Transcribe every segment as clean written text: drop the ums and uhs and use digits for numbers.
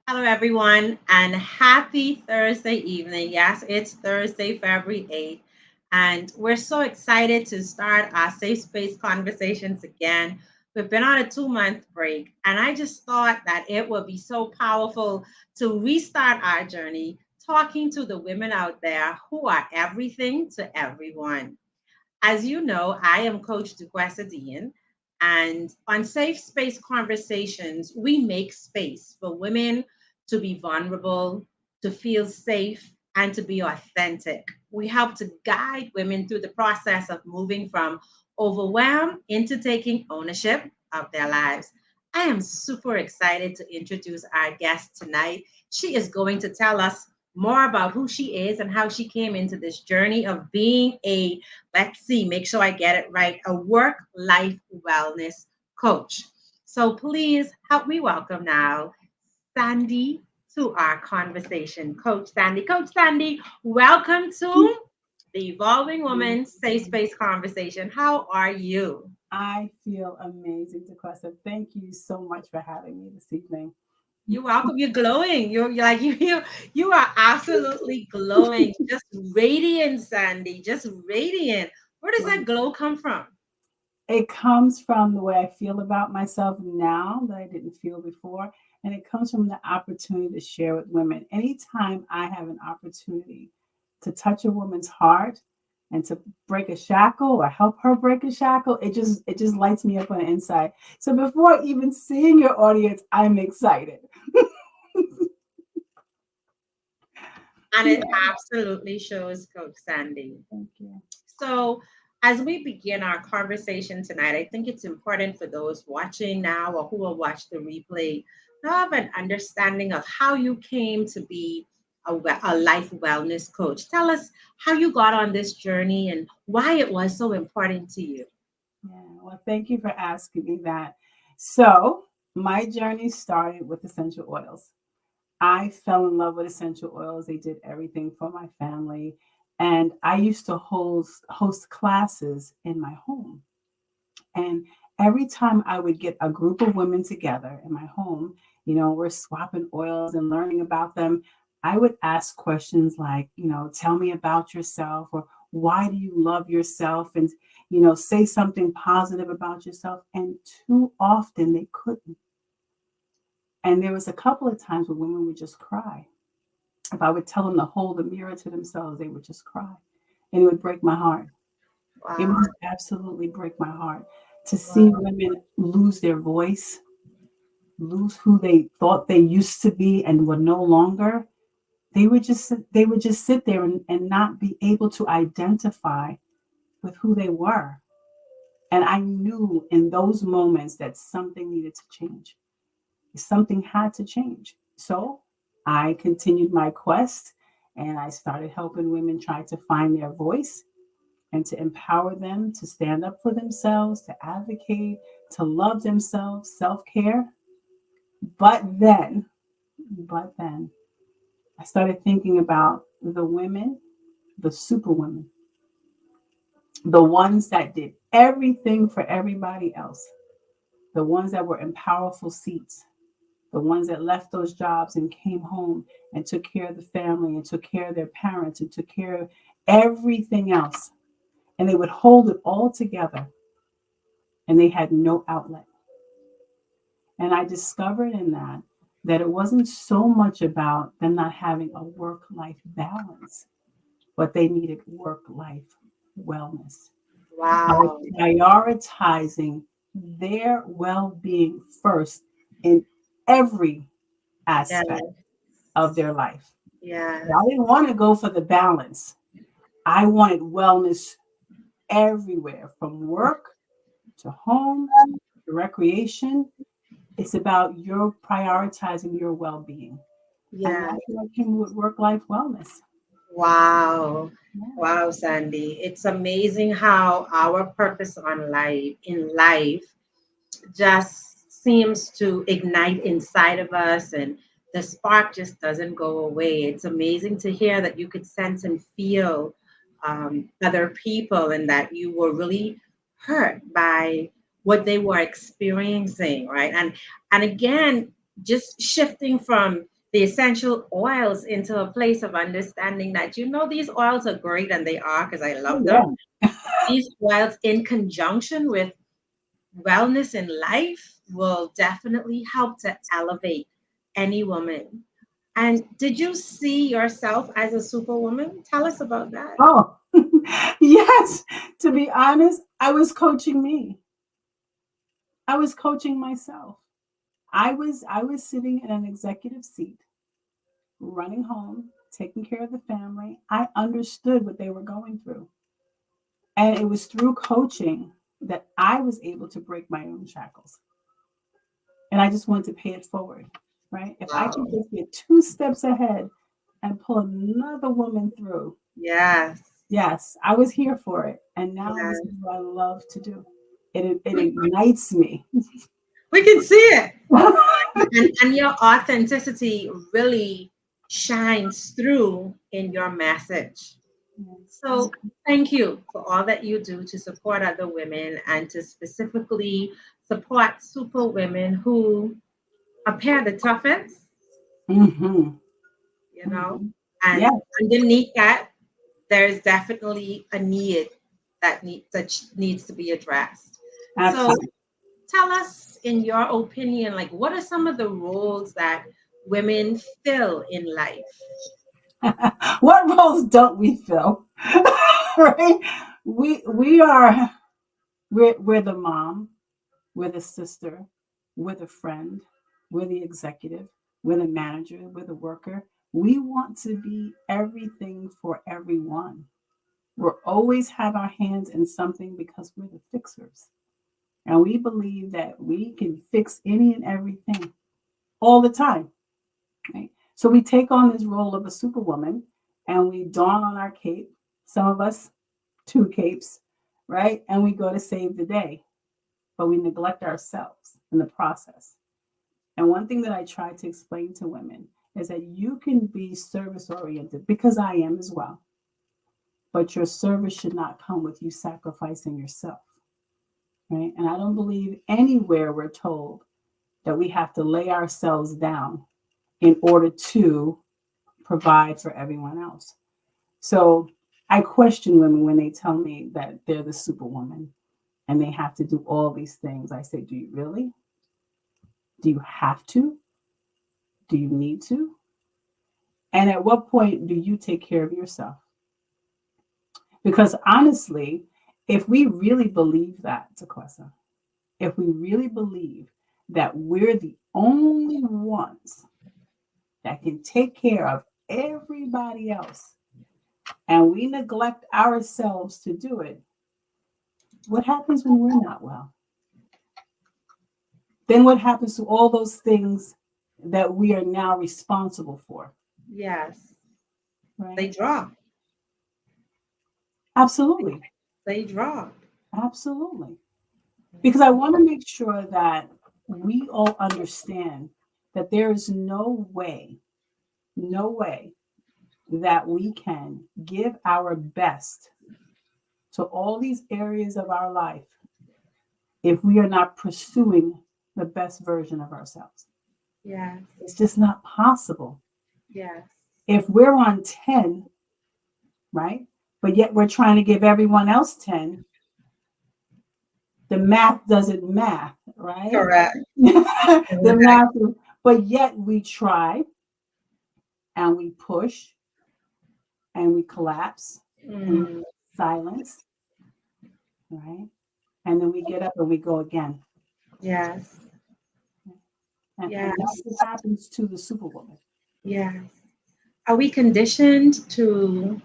Hello, everyone, and happy Thursday evening. Yes, it's Thursday, February 8th, and we're so excited to start our safe space conversations again. We've been on a 2 month break, and I just thought that it would be so powerful to restart our journey talking to the women out there who are everything to everyone. As you know, I am Coach DeQuesta Dean, and on Safe Space Conversations, we make space for women to be vulnerable, to feel safe, and to be authentic. We help to guide women through the process of moving from overwhelm into taking ownership of their lives. I am super excited to introduce our guest tonight. She is going to tell us more about who she is and how she came into this journey of being a, let's see, make sure I get it right, a work life wellness coach. So please help me welcome now Sandy to our conversation. Coach Sandy, welcome to the Evolving Woman Safe Space Conversation. How are you? I feel amazing, DeQuesta. Thank you so much for having me this evening. You're welcome. You're glowing. You're like you are absolutely glowing. Just radiant, Sandy. Just radiant. Where does that glow come from? It comes from the way I feel about myself now that I didn't feel before. And it comes from the opportunity to share with women. Anytime I have an opportunity to touch a woman's heart and to break a shackle or help her break a shackle, it just lights me up on the inside. So before even seeing your audience, I'm excited. And Yeah, it absolutely shows, Coach Sandy. thank you. So, as we begin our conversation tonight, I think it's important for those watching now or who will watch the replay to have an understanding of how you came to be a life wellness coach. Tell us how you got on this journey and why it was so important to you. Yeah, well, thank you for asking me that. So, my journey started with essential oils. I fell in love with essential oils. They did everything for my family. And I used to host classes in my home. And every time I would get a group of women together in my home, we're swapping oils and learning about them. I would ask questions like, tell me about yourself, or why do you love yourself? And, say something positive about yourself. And too often they couldn't. And there was a couple of times where women would just cry. If I would tell them to hold a mirror to themselves, they would just cry. And it would break my heart. It Wow. would absolutely break my heart to see Wow. women lose their voice, lose who they thought they used to be and were no longer. They would just sit there and not be able to identify with who they were. And I knew in those moments that something needed to change. Something had to change. So I continued my quest and I started helping women try to find their voice and to empower them to stand up for themselves, to advocate, to love themselves, self care. But then, but then, I started thinking about the women, the super women, the ones that did everything for everybody else, the ones that were in powerful seats, the ones that left those jobs and came home and took care of the family and took care of their parents and took care of everything else. And they would hold it all together and they had no outlet. And I discovered in that it wasn't so much about them not having a work life balance, but they needed work life wellness by Wow. prioritizing their well being first in every Yeah. aspect of their life. Yes. I didn't want to go for the balance. I wanted wellness everywhere from work to home to recreation. It's about your prioritizing your well being. And Yeah. that's what came with work life wellness. Wow. Yeah. Wow, Sandy. It's amazing how our purpose on life in life just seems to ignite inside of us and the spark just doesn't go away. It's amazing to hear that you could sense and feel other people and that you were really hurt by what they were experiencing, right? And again, just shifting from the essential oils into a place of understanding that, these oils are great, and they are, because I Oh, love them. yeah. These oils, in conjunction with wellness in life, will definitely help to elevate any woman. And did you see yourself as a superwoman? Tell us about that. Oh, yes. To be honest, I was coaching me. I was coaching myself. I was sitting in an executive seat, running home, taking care of the family. I understood what they were going through. And it was through coaching that I was able to break my own shackles. And I just wanted to pay it forward, right? If I can Wow. just get two steps ahead and pull another woman through, Yes. yes, I was here for it. And now this Yes. is what I love to do. It We, ignites me. we can see it. And your authenticity really shines through in your message. So thank you for all that you do to support other women, and to specifically support super women who appear the toughest, Mm-hmm. you know, Mm-hmm. Yeah, and underneath that, there's definitely a need that needs to be addressed. So absolutely. tell us, in your opinion, like, what are some of the roles that women fill in life? What roles don't we fill? Right? We are we're the mom, we're the sister, we're the friend, we're the executive, we're the manager, we're the worker. We want to be everything for everyone. We'll always have our hands in something because we're the fixers. And we believe that we can fix any and everything all the time. Right? So we take on this role of a superwoman and we don on our cape, some of us two capes, right? And we go to save the day, but we neglect ourselves in the process. And one thing that I try to explain to women is that you can be service oriented, because I am as well, but your service should not come with you sacrificing yourself, right? And I don't believe anywhere we're told that we have to lay ourselves down in order to provide for everyone else. So I question women when they tell me that they're the superwoman and they have to do all these things. I say, do you really? Do you have to? Do you need to? And at what point do you take care of yourself? Because honestly, if we really believe that, Taquasa, if we really believe that we're the only ones that can take care of everybody else, and we neglect ourselves to do it, what happens when we're not well? Then what happens to all those things that we are now responsible for, Yes, they right? drop. Absolutely. They drop. Absolutely. Because I want to make sure that we all understand that there is no way that we can give our best to all these areas of our life if we are not pursuing the best version of ourselves. Yes. It's just not possible. Yes. If we're on 10, right? But yet we're trying to give everyone else 10, the math doesn't math, right? Correct. The Correct. math, but yet we try and we push and we collapse and we Mm, silence, right? And then we get up and we go again. yes. And that's Yes. what happens to the superwoman. Yes. Are we conditioned to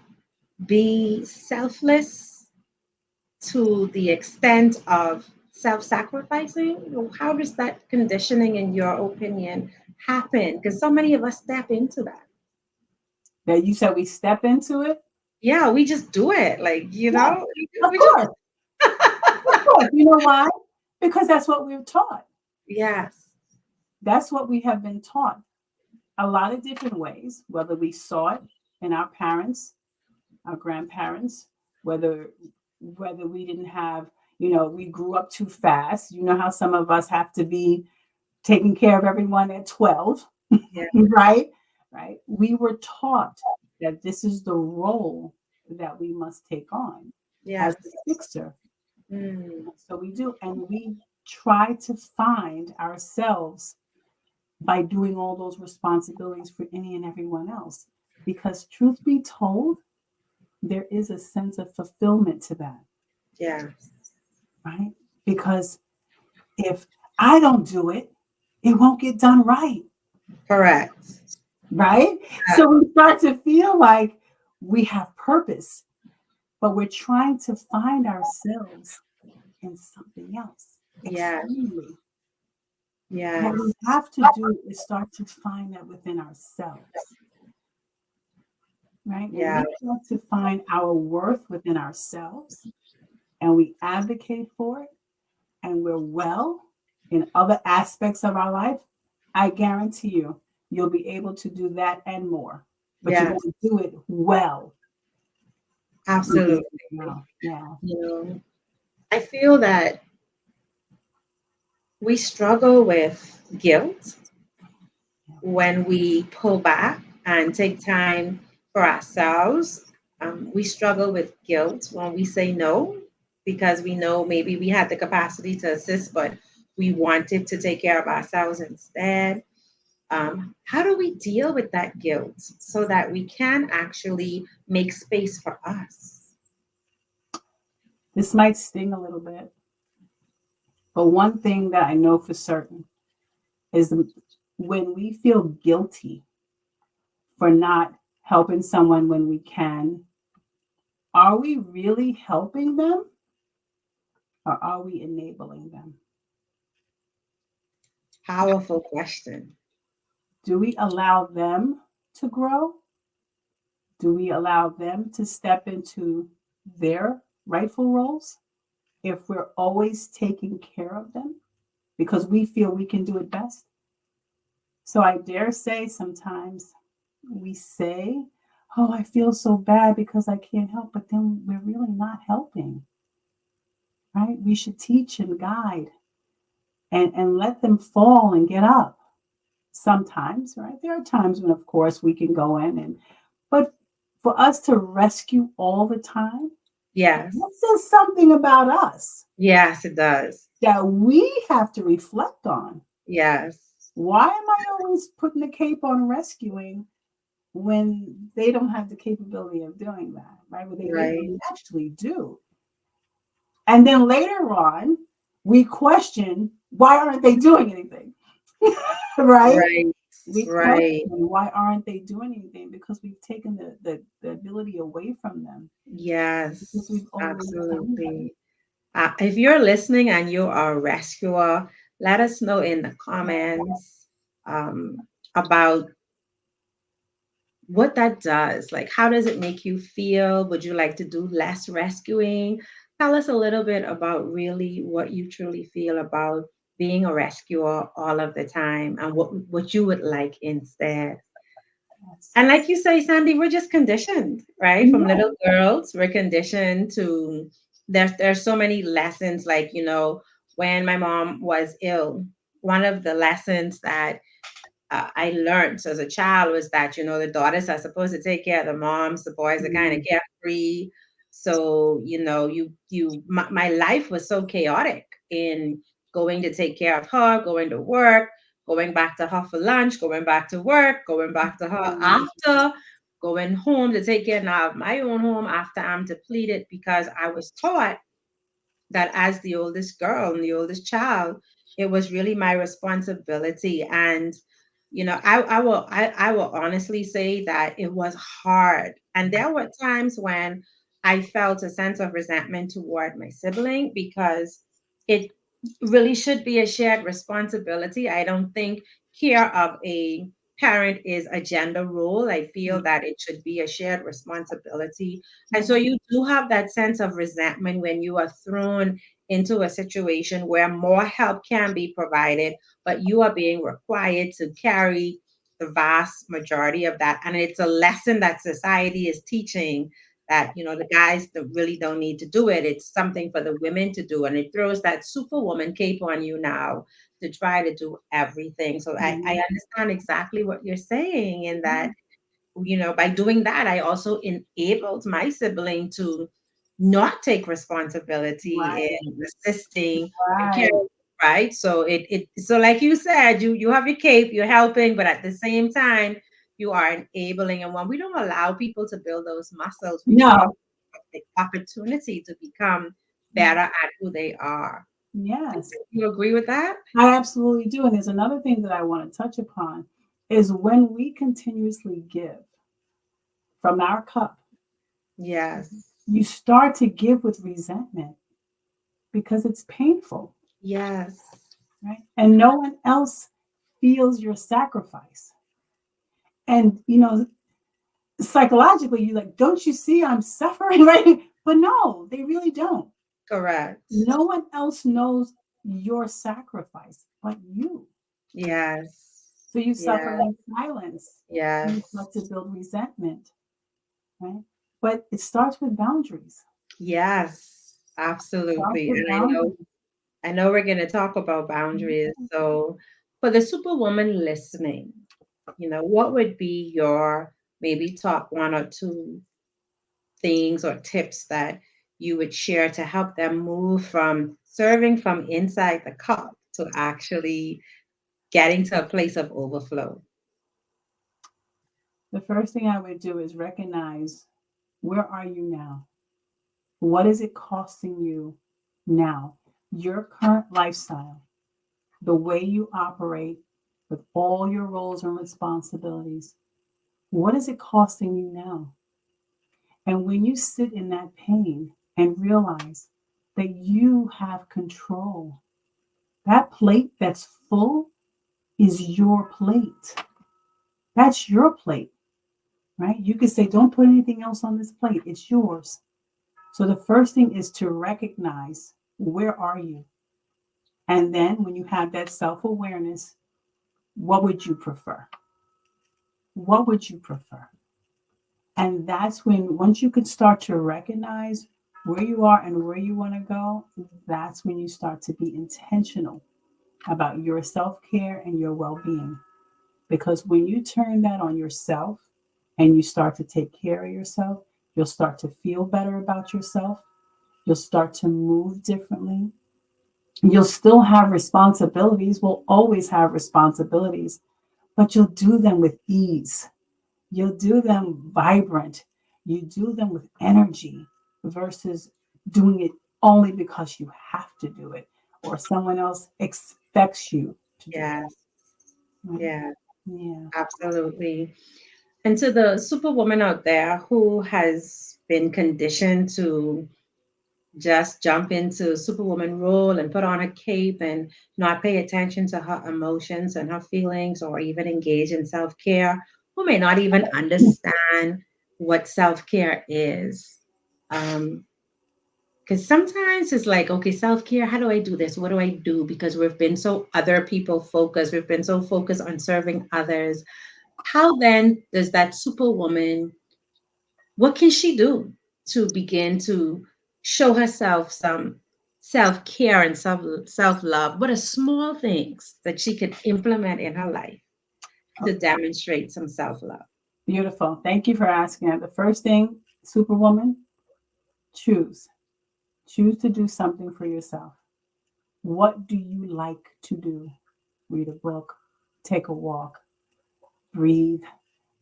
be selfless to the extent of self-sacrificing? How does that conditioning, in your opinion, happen? Because so many of us step into that. That you said we step into it. Yeah, we just do it. Like, Yeah, of we just course. Of course. You know why? Because that's what we're taught. yes. That's what we have been taught a lot of different ways, whether we saw it in our parents, our grandparents, whether we didn't have, we grew up too fast. You know how some of us have to be taking care of everyone at 12, Yeah. right? right? We were taught that this is the role that we must take on as the Yes. fixer. Mm. So we do, and we try to find ourselves by doing all those responsibilities for any and everyone else. Because, truth be told, there is a sense of fulfillment to that, Yes. right? Because if I don't do it, it won't get done right, Correct. right? Yeah. So we start to feel like we have purpose, but we're trying to find ourselves in something else Yes. externally. What we Yes. have to do is start to find that within ourselves, right? When Yeah. we start to find our worth within ourselves and we advocate for it and we're well in other aspects of our life, I guarantee you, you'll be able to do that and more. But you got Yes. to do it well. You do Absolutely. it well. Yeah. You know, I feel that we struggle with guilt when we pull back and take time for ourselves. We struggle with guilt when we say no because we know maybe we had the capacity to assist, but we wanted to take care of ourselves instead. How do we deal with that guilt so that we can actually make space for us? This might sting a little bit, but one thing that I know for certain is when we feel guilty for not helping someone when we can, are we really helping them or are we enabling them? Powerful question. Do we allow them to grow? Do we allow them to step into their rightful roles if we're always taking care of them because we feel we can do it best? So I dare say sometimes we say, oh, I feel so bad because I can't help, but then we're really not helping, right? We should teach and guide and let them fall and get up sometimes, right? There are times when, of course, we can go in but for us to rescue all the time, Yes. that says something about us Yes, it does. that we have to reflect on. Yes. Why am I always putting the cape on rescuing when they don't have the capability of doing that, right? When Right. they actually do. And then later on, we question why aren't they doing anything, right? Right. We question Right. why aren't they doing anything because we've taken the ability away from them because Yes. we've always done that. Absolutely. If you're listening and you are a rescuer, let us know in the comments about what that does. Like, how does it make you feel? Would you like to do less rescuing? Tell us a little bit about really what you truly feel about being a rescuer all of the time and what you would like instead. Yes. And like you say, Sandy, we're just conditioned, right? From Yeah. little girls, we're conditioned to there's so many lessons. Like, when my mom was ill, one of the lessons that I learned as a child was that the daughters are supposed to take care of the moms, the boys are kind of Mm, carefree. So my life was so chaotic in going to take care of her, going to work, going back to her for lunch, going back to work, going back to her mm, after, going home to take care now of my own home after I'm depleted because I was taught that as the oldest girl and the oldest child, it was really my responsibility. And I will honestly say that it was hard. And there were times when I felt a sense of resentment toward my sibling because it really should be a shared responsibility. I don't think care of a parent is a gender role. I feel mm, that it should be a shared responsibility. And so yeah. you do have that sense of resentment when you are thrown into a situation where more help can be provided, but you are being required to carry the vast majority of that. And it's a lesson that society is teaching that, the guys that really don't need to do it. It's something for the women to do. And it throws that superwoman cape on you now to try to do everything. So I Mhm. understand exactly what you're saying in that, Yeah. by doing that, I also enabled my sibling to not take responsibility Right. in assisting and Right. caring, right? So so like you said, you have your cape, you're helping, but at the same time, you are enabling. And when we don't allow people to build those muscles, we rob No. the opportunity to become better at who they are. Yes. You agree with that? I absolutely do. And there's another thing that I want to touch upon is when we continuously give from our cup, Yes. you start to give with resentment because it's painful, Yes. right? And no one else feels your sacrifice. And, psychologically, you're like, don't you see I'm suffering, right? But no, they really don't. Correct. No one else knows your sacrifice but you. Yes. So you suffer Yes. in silence. You Yes. start to build resentment, right? But it starts with boundaries. Yes. Starts Absolutely. with And boundaries. I know we're going to talk about boundaries. So for the superwoman listening, what would be your maybe top one or two things or tips that you would share to help them move from serving from inside the cup to actually getting to a place of overflow? The first thing I would do is recognize, where are you now? What is it costing you now? Your current lifestyle, the way you operate with all your roles and responsibilities, what is it costing you now? And when you sit in that pain and realize that you have control, that plate that's full is your plate. That's your plate, right? You could say, don't put anything else on this plate. It's yours. So the first thing is to recognize, where are you? And then when you have that self awareness, what would you prefer? What would you prefer? And that's when, once you can start to recognize where you are and where you want to go, that's when you start to be intentional about your self care and your well being. Because when you turn that on yourself and you start to take care of yourself, you'll start to feel better about yourself. You'll start to move differently. You'll still have responsibilities. We'll always have responsibilities, but you'll do them with ease. You'll do them vibrant. You do them with energy versus doing it only because you have to do it or someone else expects you to do it. Yes. Right? Yeah, Yeah. absolutely. And to the superwoman out there who has been conditioned to just jump into superwoman role and put on a cape and not pay attention to her emotions and her feelings or even engage in self-care, who may not even understand what self-care is. Um, because sometimes it's like, okay, self-care, how do I do this? What do I do? Because we've been so other people focused, we've been so focused on serving others. How then does that superwoman, what can she do to begin to show herself some self-care and self-love? What are small things that she could implement in her life to demonstrate some self-love? Beautiful. Thank you for asking that. The first thing, Superwoman, choose. Choose to do something for yourself. What do you like to do? Read a book, take a walk, breathe,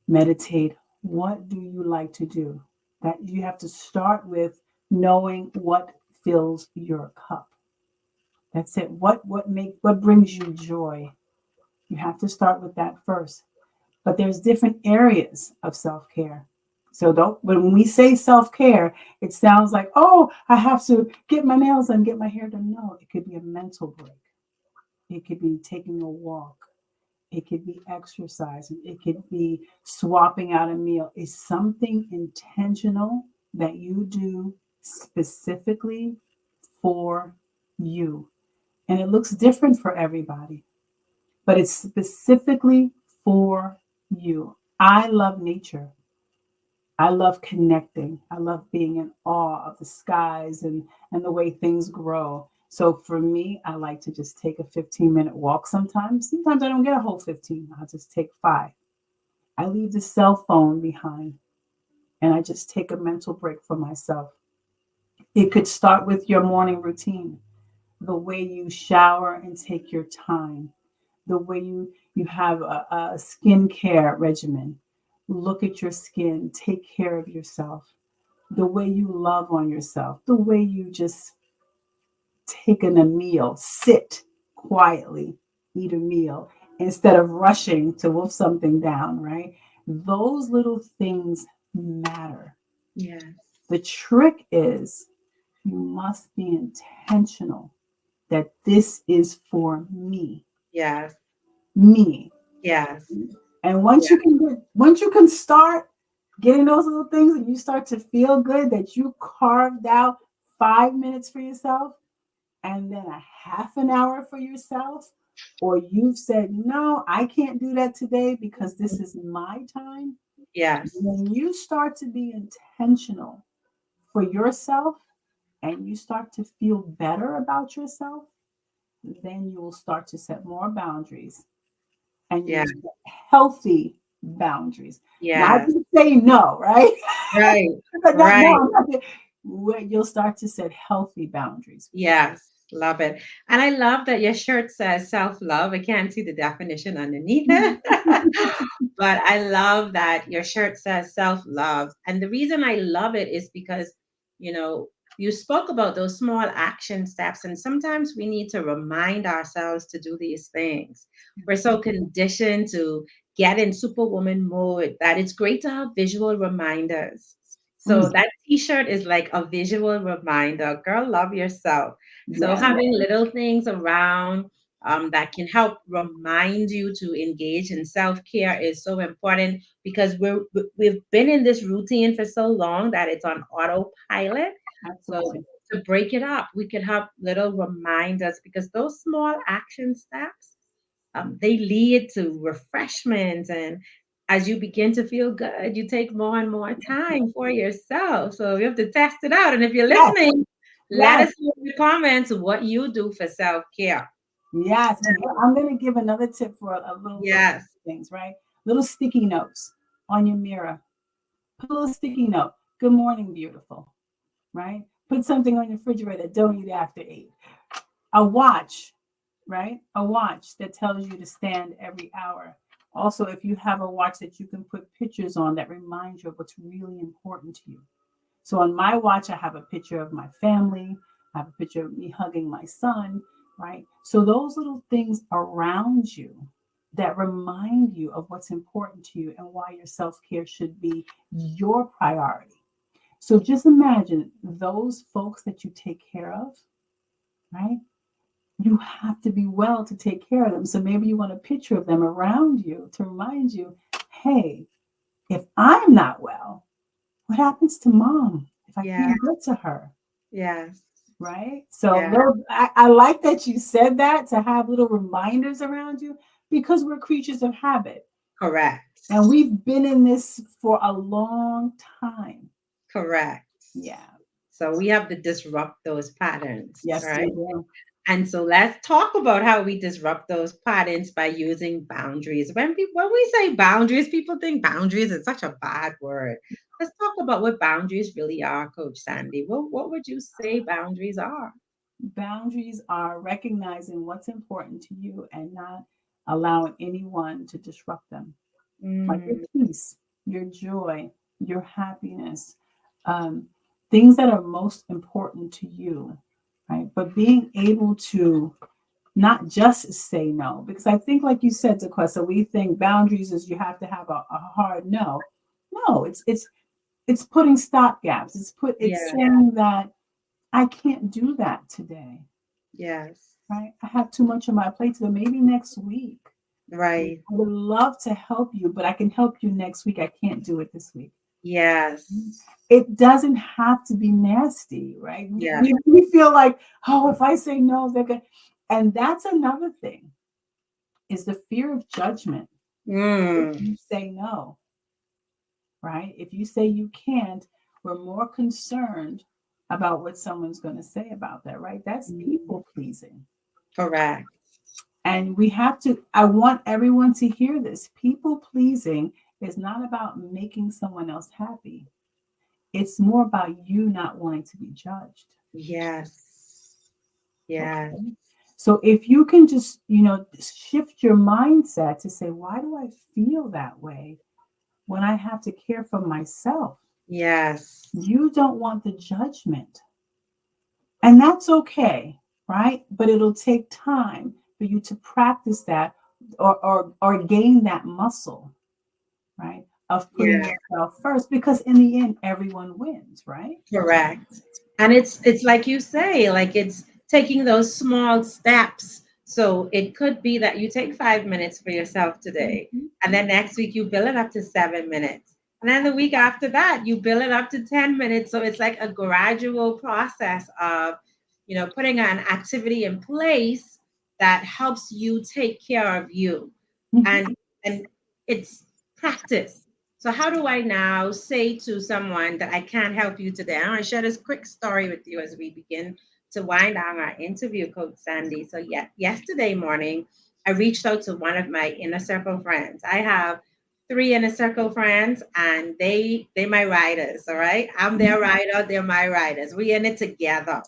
meditate. What do you like to do? That you have to start with knowing what fills your cup. That's it. What brings you joy? You have to start with that first. But there's different areas of self-care. So don't, when we say self-care, it sounds like, oh, I have to get my nails done, get my hair done. No, it could be a mental break. It could be taking a walk. It could be exercising. It could be swapping out a meal. It's something intentional that you do specifically for you. And it looks different for everybody, but it's specifically for you. I love nature. I love connecting. I love being in awe of the skies and the way things grow. So for me, I like to just take a 15-minute walk sometimes. Sometimes I don't get a whole 15. I'll just take 5. I leave the cell phone behind and I just take a mental break for myself. It could start with your morning routine, the way you shower and take your time, the way you have a skincare regimen. Look at your skin, take care of yourself, the way you love on yourself, the way you just taking a meal, sit quietly, eat a meal instead of rushing to wolf something down, right? Those little things matter. Yes. The trick is you must be intentional that this is for me, Yes. me. Yes. And Yeah. once you can start getting those little things and you start to feel good that you carved out 5 minutes for yourself, and then a half an hour for yourself, or you've said, no, I can't do that today because this is my time, Yes. when you start to be intentional for yourself and you start to feel better about yourself, then you will start to set more boundaries and you Yeah. will set healthy boundaries. Not Yes. just say no, right? Right. Not, no, Right. I'm not, where you'll start to set healthy boundaries for yourself. Yes, love it. And I love that your shirt says self love. I can't see the definition underneath it. But I love that your shirt says self love. And the reason I love it is because, you know, you spoke about those small action steps. And sometimes we need to remind ourselves to do these things. We're so conditioned to get in superwoman mode that it's great to have visual reminders. So Mm, that t-shirt is like a visual reminder. Girl, love yourself. So yeah, having little things around that can help remind you to engage in self-care is so important because we've been in this routine for so long that it's on autopilot. So absolutely. to break it up, we could have little reminders because those small action steps they lead to refreshment. And as you begin to feel good, you take more and more time for yourself. So you have to test it out. And if you're Yes, listening, let yes, us know in the comments what you do for self care. yes. And I'm going to give another tip for a little Yes. things, right? Little sticky notes on your mirror. Put a little sticky note. Good morning, beautiful, right? Put something on your refrigerator. Don't eat after 8. A watch, right? A watch that tells you to stand every hour. Also, if you have a watch that you can put pictures on that remind you of what's really important to you. So on my watch, I have a picture of my family. I have a picture of me hugging my son, right? So those little things around you that remind you of what's important to you and why your self care should be your priority. So just imagine those folks that you take care of, right? You have to be well to take care of them. So maybe you want a picture of them around you to remind you, hey, if I'm not well, what happens to mom if I Yeah. can't get to her? Yes. Right? So Yeah. I like that you said that to have little reminders around you because we're creatures of habit Correct. and we've been in this for a long time. Correct. Yeah. So we have to disrupt those patterns, Yes, we right? do. And so let's talk about how we disrupt those patterns by using boundaries. When we say boundaries, people think boundaries is such a bad word. Let's talk about what boundaries really are, Coach Sandy. What would you say boundaries are? Boundaries are recognizing what's important to you and not allowing anyone to disrupt them. Like your Mm, peace, your joy, your happiness, um, things that are most important to you, right? But being able to not just say no, because I think, like you said, Dequessa, we think boundaries is you have to have a hard no. No, it's putting stop gaps. It's yeah, saying that I can't do that today, yes, right? I have too much on my plate today. Maybe next week. I right, would love to help you, but I can help you next week. I can't do it this week. yes, It doesn't have to be nasty, right? yeah, We feel like, oh, if I say no, they're going to. And that's another thing is the fear of judgment. If mm, you say no, right? If you say you can't, we're more concerned about what someone's going to say about that, right? That's Mhm. people pleasing. Correct. And we have to, I want everyone to hear this. People pleasing is not about making someone else happy, it's more about you not wanting to be judged. Yes. Yes. Okay. So if you can just, shift your mindset to say, why do I feel that way when I have to care for myself? Yes. You don't want the judgment. And that's okay, right? But it'll take time for you to practice that or gain that muscle, right? Of putting Yeah. yourself first because in the end, everyone wins, right? Correct. And it's like you say, like it's taking those small steps. So it could be that you take 5 minutes for yourself today, Mhm. and then next week you build it up to 7 minutes. And then the week after that, you build it up to 10 minutes. So it's like a gradual process of, putting an activity in place that helps you take care of you. Mhm. And it's practice. So how do I now say to someone that I can't help you today? I want to share this quick story with you as we begin to wind down our interview, Coach Sandy. So yeah, yesterday morning, I reached out to one of my inner circle friends. I have three inner circle friends, and they my riders. All right, I'm their rider, they're my riders. We in it together.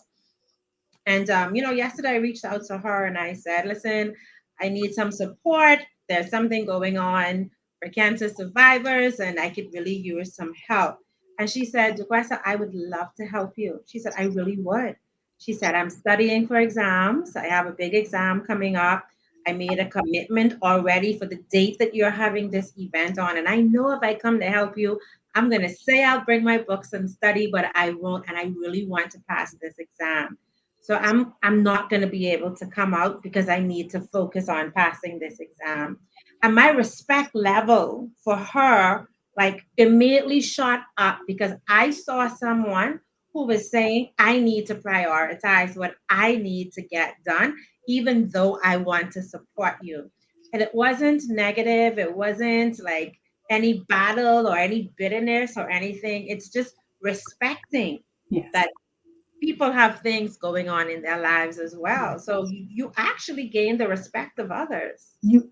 And yesterday I reached out to her and I said, "Listen, I need some support. There's something going on for cancer survivors, and I could really use some help." And she said, "Duquesa, I would love to help you." She said, "I really would." She said, "I'm studying for exams. I have a big exam coming up. I made a commitment already for the date that you're having this event on. And I know if I come to help you, I'm going to say I'll bring my books and study, but I won't. And I really want to pass this exam. So I'm not going to be able to come out because I need to focus on passing this exam." And my respect level for her like immediately shot up because I saw someone who was saying, "I need to prioritize what I need to get done, even though I want to support you." And it wasn't negative, it wasn't like any battle or any bitterness or anything. It's just respecting Yes. that people have things going on in their lives as well. So you actually gain the respect of others. You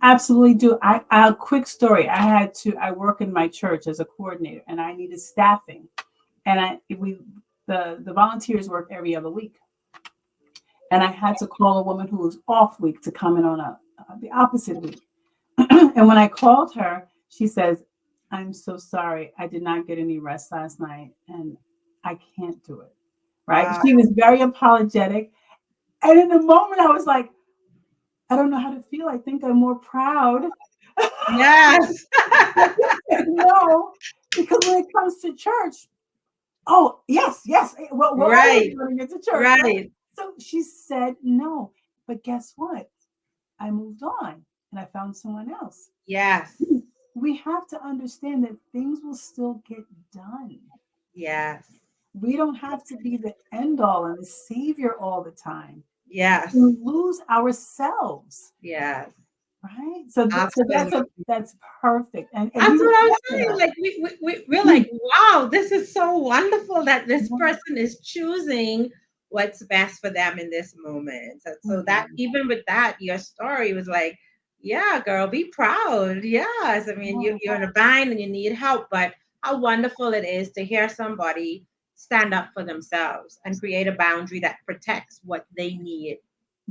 absolutely do. A quick story. I work in my church as a coordinator, and I needed staffing, and the volunteers work every other week, and I had to call a woman who was off week to come in on the opposite week. And when I called her, she says, "I'm so sorry. I did not get any rest last night, and I can't do it." Right? Wow. She was very apologetic, and in the moment, I was like, I don't know how to feel. I think I'm more proud. Yes. No, because when it comes to church, oh yes, yes. Well, we're always Right. running into church, right? Right. So she said no, but guess what? I moved on and I found someone else. Yes. We have to understand that things will still get done. Yes. We don't have to be the end all and the savior all the time. Yes. We lose ourselves, Yes. right? So Absolutely. that's perfect, and That's we what I'm respect saying. that. Like we're like, wow, this is so wonderful that this person is choosing what's best for them in this moment. So that Mhm. even with that, your story was like, yeah, girl, be proud. Yes. I mean, you're in a bind and you need help, but how wonderful it is to hear somebody stand up for themselves and create a boundary that protects what they need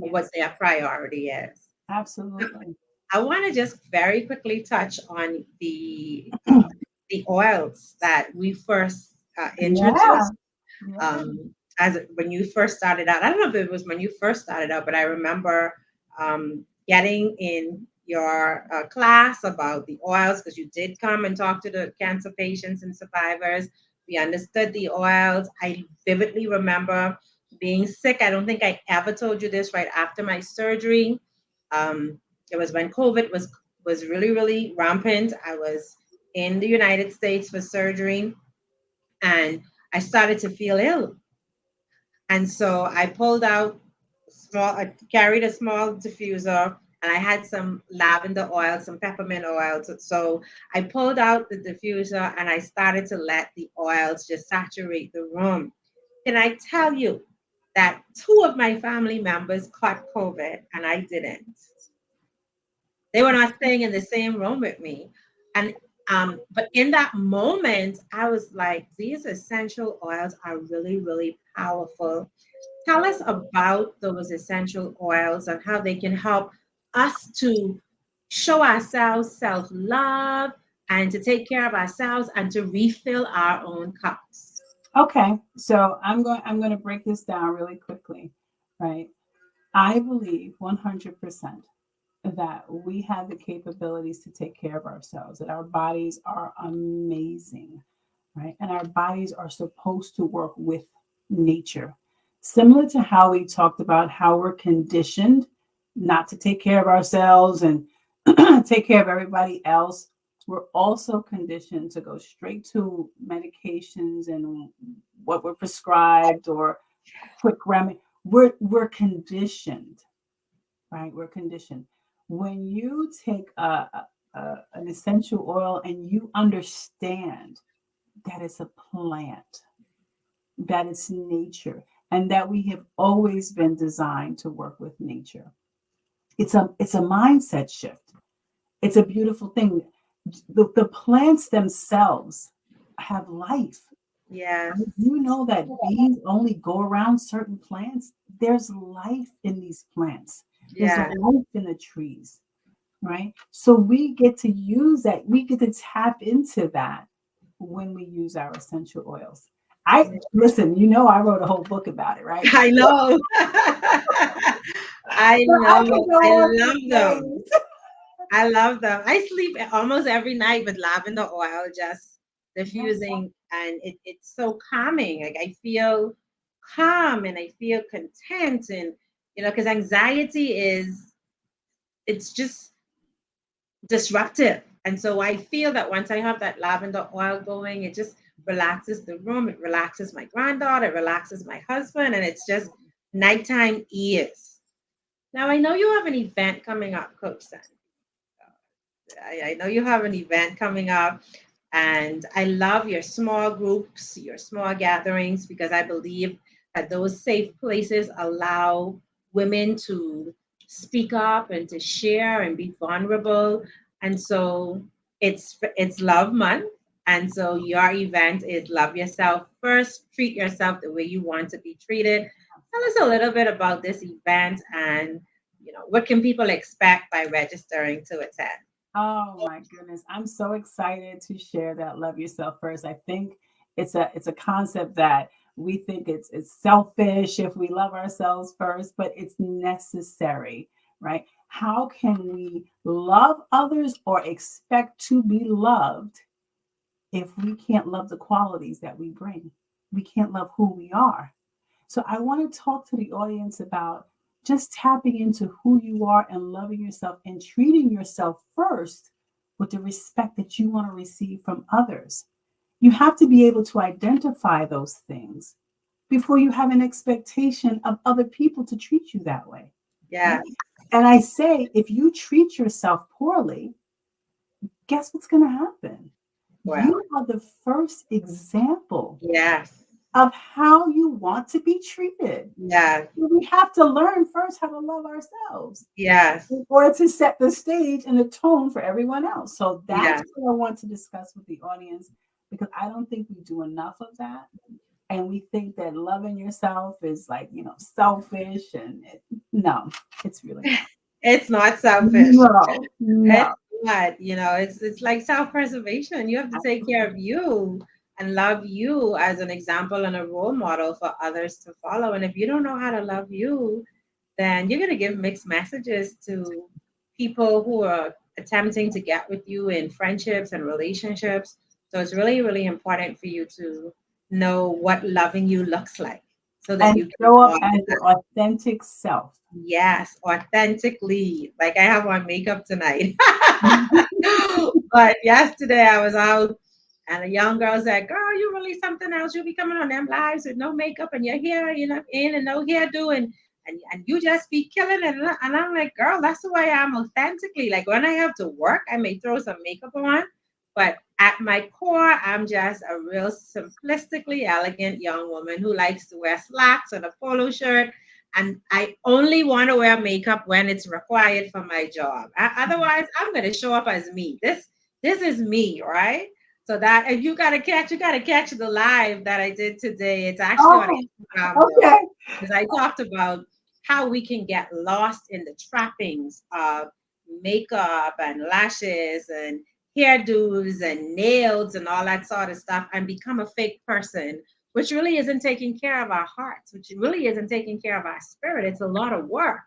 or what Yes, their priority is. absolutely. I want to just very quickly touch on the oils that we first Yeah, introduced yeah, as when you first started out. I don't know if it was when you first started out, but I remember getting in your class about the oils because you did come and talk to the cancer patients and survivors. We understood the oils. I vividly remember being sick. I don't think I ever told you this right after my surgery. Um, it was when COVID was really really rampant. I was in the United States for surgery, and I started to feel ill. And so I pulled out I carried a small diffuser, and I had some lavender oil, some peppermint oil. So I pulled out the diffuser and I started to let the oils just saturate the room. can I tell you that two of my family members caught COVID and I didn't? They were not staying in the same room with me. And but in that moment, I was like, these essential oils are really, really powerful. Tell us about those essential oils and how they can help us to show ourselves self-love and to take care of ourselves and to refill our own cups. Okay, so I'm going to break this down really quickly, right? I believe 100% that we have the capabilities to take care of ourselves, that our bodies are amazing, right? And our bodies are supposed to work with nature. Similar to how we talked about how we're conditioned not to take care of ourselves and take care of everybody else, we're also conditioned to go straight to medications and what we're prescribed or quick remedy. We're conditioned, right? We're conditioned. When you take an essential oil and you understand that it's a plant, that it's nature, and that we have always been designed to work with nature, it's a mindset shift. It's a beautiful thing. The plants themselves have life. Yes, You know that bees only go around certain plants. There's life in these plants. There's yes, life in the trees, right? So we get to use that. We get to tap into that when we use our essential oils. I listen, I wrote a whole book about it, right? I know. I So I know. can go I on for love them. days. I love them. I sleep almost every night with lavender oil just Yeah. diffusing, and it's so calming. Like I feel calm and I feel content, and because anxiety is it's just disruptive. And so I feel that once I have that lavender oil going, it just relaxes the room, it relaxes my granddaughter, it relaxes my husband, and it's just nighttime ease. Now I know you have an event coming up, Coach San. I know you have an event coming up, and I love your small groups, your small gatherings, because I believe that those safe places allow women to speak up and to share and be vulnerable. And so it's Love Month. And so your event is Love Yourself First, treat yourself the way you want to be treated. Tell us a little bit about this event and what can people expect by registering to attend? Oh my goodness. I'm so excited to share that love yourself first. I think it's a concept that we think it's selfish if we love ourselves first, but it's necessary, right? How can we love others or expect to be loved if we can't love the qualities that we bring? We can't love who we are. So I want to talk to the audience about just tapping into who you are and loving yourself and treating yourself first with the respect that you want to receive from others. You have to be able to identify those things before you have an expectation of other people to treat you that way. Right? Yes. And I say, if you treat yourself poorly, guess what's going to happen? Well, You are the first example yes. of how you want to be treated. Yes. We have to learn first how to love ourselves Yes. in order to set the stage and the tone for everyone else. So that's Yes. what I want to discuss with the audience because I don't think we do enough of that. And we think that loving yourself is like, selfish no, it's really not. It's not selfish. No, no. It's not, it's like self-preservation. You have to take care of you and love you as an example and a role model for others to follow. And if you don't know how to love you, then you're going to give mixed messages to people who are attempting to get with you in friendships and relationships. So it's really, really important for you to know what loving you looks like so that And you can show up model as that. your authentic self. Yes, authentically. Like I have on makeup tonight. But yesterday I was out and a young girl said, "Girl, you really something else. You'll be coming on them lives with no makeup and your hair, in and no hairdo and you just be killing it." And I'm like, "Girl, that's the way I am authentically. Like when I have to work, I may throw some makeup on, But at my core, I'm just a real simplistically elegant young woman who likes to wear slacks and a polo shirt. And I only want to wear makeup when it's required for my job. Otherwise, I'm going to show up as me. This is me, right? So that if you gotta catch the live that I did today. It's actually on Oh, Instagram though, okay. because I talked about how we can get lost in the trappings of makeup and lashes and hairdos and nails and all that sort of stuff and become a fake person, which really isn't taking care of our hearts, which really isn't taking care of our spirit. It's a lot of work.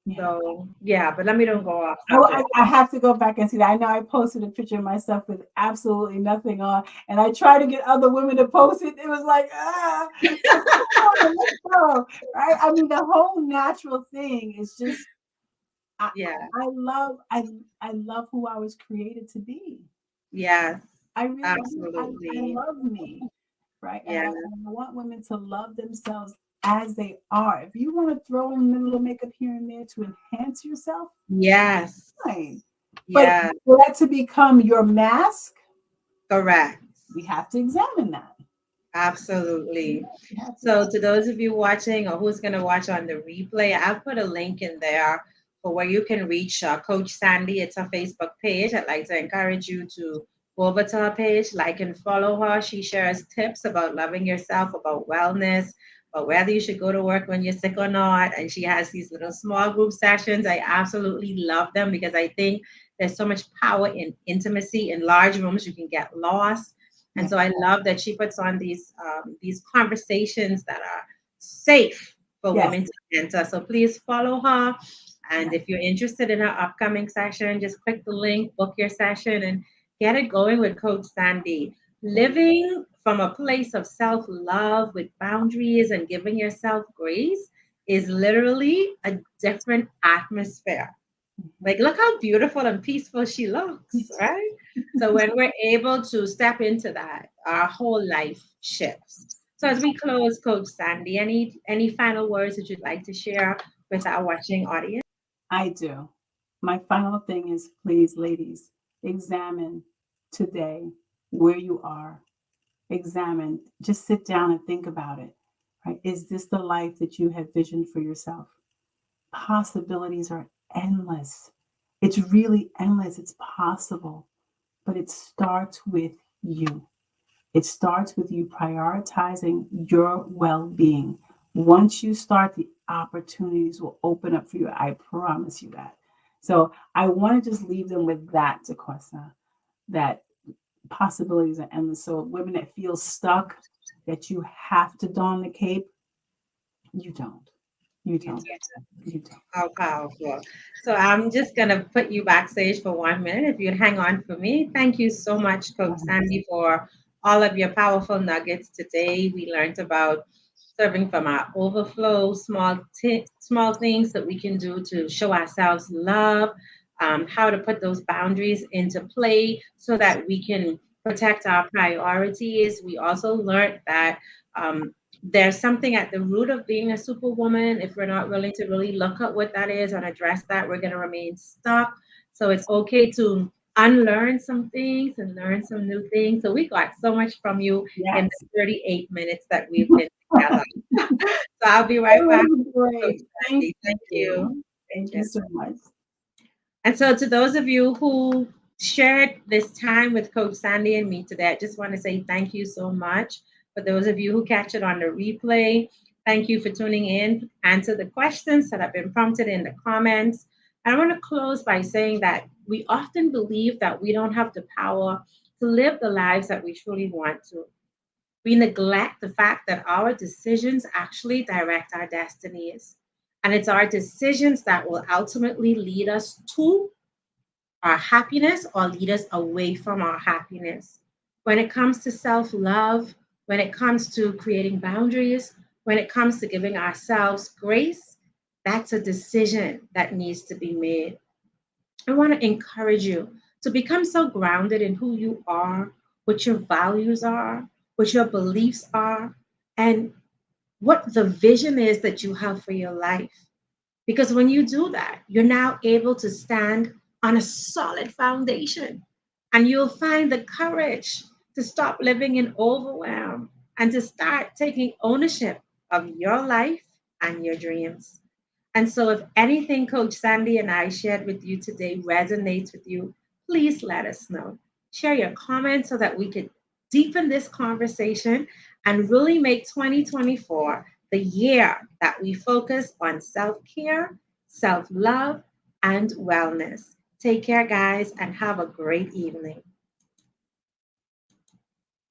Yeah. So yeah, but let me don't go off Oh, subject. I have to go back and see that. I know I posted a picture of myself with absolutely nothing on, and I tried to get other women to post it. It was like, come on, let's go. Right? I mean, the whole natural thing is just I, Yeah. I love I love who I was created to be. Yes. I really do. I Absolutely. love me, right? And Yeah. I want women to love themselves as they are. If you want to throw in a little makeup here and there to enhance yourself, Yes. fine. But Yeah. for that to become your mask, Correct. we have to examine that. Absolutely. We have to So, to those of you watching or who's going to watch on the replay, I'll put a link in there for where you can reach Coach Sandy. It's her Facebook page. I'd like to encourage you to go over to her page, like and follow her. She shares tips about loving yourself, about wellness, about whether you should go to work when you're sick or not. And she has these little small group sessions. I absolutely love them because I think there's so much power in intimacy. In large rooms, you can get lost, and yeah, so I love that she puts on these conversations that are safe for yes, women to enter. So please follow her. yeah, And if you're interested in her upcoming session, just click the link, book your session, and get it going with Coach Sandy. yeah. Living from a place of self love with boundaries and giving yourself grace is literally a different atmosphere. Mhm. Like, look how beautiful and peaceful she looks, right? So when we're able to step into that, our whole life shifts. So as we close, Coach Sandy, any final words that you'd like to share with our watching audience? I do. My final thing is please, ladies, examine today where you are. Examine, just sit down and think about it. Right? Is this the life that you have visioned for yourself? Possibilities are endless. It's really endless. It's possible, but it starts with you. It starts with you prioritizing your well being. Once you start, the opportunities will open up for you. I promise you that. So I want to just leave them with that, DeQuesta, that possibilities are endless. So women that feel stuck, that you have to don the cape, you don't. You You don't. You don't. How powerful. So I'm just going to put you backstage for 1 minute. If you'd hang on for me. Thank you so much, Coach Sandy, for all of your powerful nuggets today. We learned about serving from our overflow, small things that we can do to show ourselves love, how to put those boundaries into play so that we can protect our priorities. We also learned that there's something at the root of being a superwoman. If we're not willing to really look at what that is and address that, we're going to remain stuck. So it's okay to unlearn some things and learn some new things. So we got so much from you in Yes. the 38 minutes that we've been together. So I'll be It right back, was Coach great. Thank Sandy. Thank you. you. Thank you Yes. so much. And so, to those of you who shared this time with Coach Sandy and me today, I just want to say thank you so much. For those of you who catch it on the replay, thank you for tuning in. Answer the questions that have been prompted in the comments. And I want to close by saying that we often believe that we don't have the power to live the lives that we truly want to. We neglect the fact that our decisions actually direct our destinies. And it's our decisions that will ultimately lead us to our happiness or lead us away from our happiness. When it comes to self love, when it comes to creating boundaries, when it comes to giving ourselves grace, that's a decision that needs to be made. I want to encourage you to become so grounded in who you are, what your values are, what your beliefs are, and what the vision is that you have for your life. Because when you do that, you're now able to stand on a solid foundation. And you'll find the courage to stop living in overwhelm and to start taking ownership of your life and your dreams. And so, if anything Coach Sandy and I shared with you today resonates with you, please let us know. Share your comments so that we could deepen this conversation and really make 2024 the year that we focus on self care, self love, and wellness. Take care, guys, and have a great evening.